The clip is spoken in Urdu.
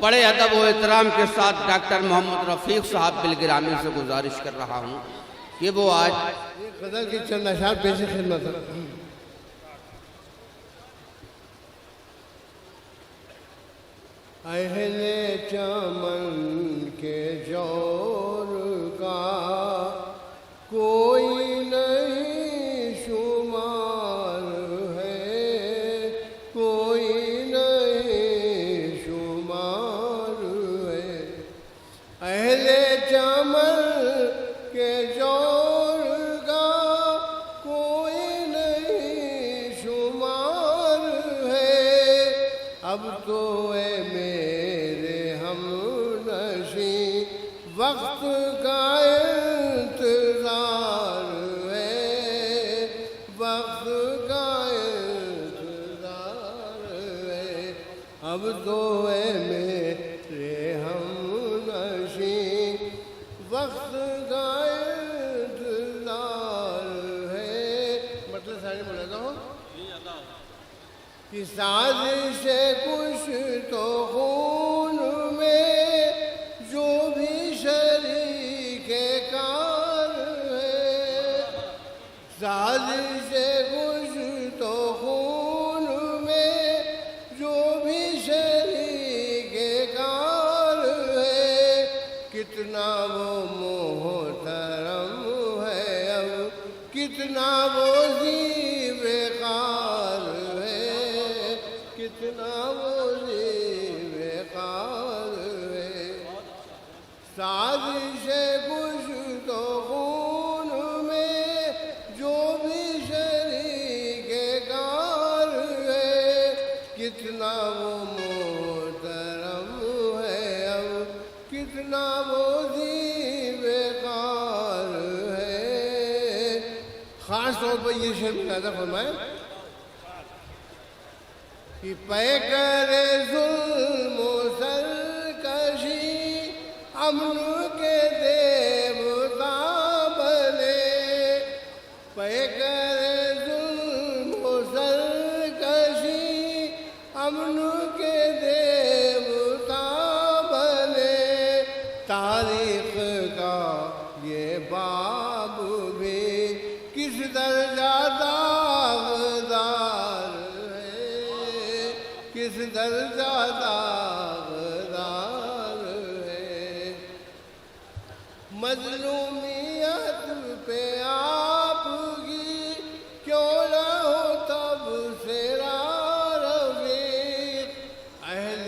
بڑے ادب و احترام کے ساتھ ڈاکٹر محمد رفیق صاحب بالگرامی سے گزارش کر رہا ہوں کہ وہ آج غزل کی چند اشعار پیش خدمت ہے۔ اہل چمن کے جور کا کوئی نہیں شمار ہے، کوئی نہیں شمار ہے۔ اہل چمن کے جور کا کوئی نہیں شمار ہے۔ اب تو اے میرے ہم نشیں وقت کا انتظار ہے، وقت کا انتظار ہے۔ اب تو اے میرے ہم نشیں وقت کا انتظار ہے۔ مطلب سارے بولا ہوں کہ سازش کچھ تو خون میں جو بھی شریک کار ہے، سازش کچھ تو خون میں جو بھی شریک کار ہے۔ کتنا وہ محترم ہے اب، کتنا وہ ذی وقار ہے، کتنا وہ ذی وقار ہے۔ سازش کچھ تو خون میں جو بھی شریک کار ہے، کتنا وہ محترم ہے اب، کتنا وہ ذی وقار ہے۔ خاص طور پر یہ شعر ملاحظہ فرمائیں کہ پیکر ظلم و سرکشی امن کے دیوتا بنے، پیکر ظلم و سرکشی امن کے دیوتا بنے۔ تاریخ کا یہ باب بھی کس درجہ داغدار ہے، کس درجہ داغدار ہے۔ مظلومیت پہ آپ کی کیوں نہ ہو تب سے رفیق، اہل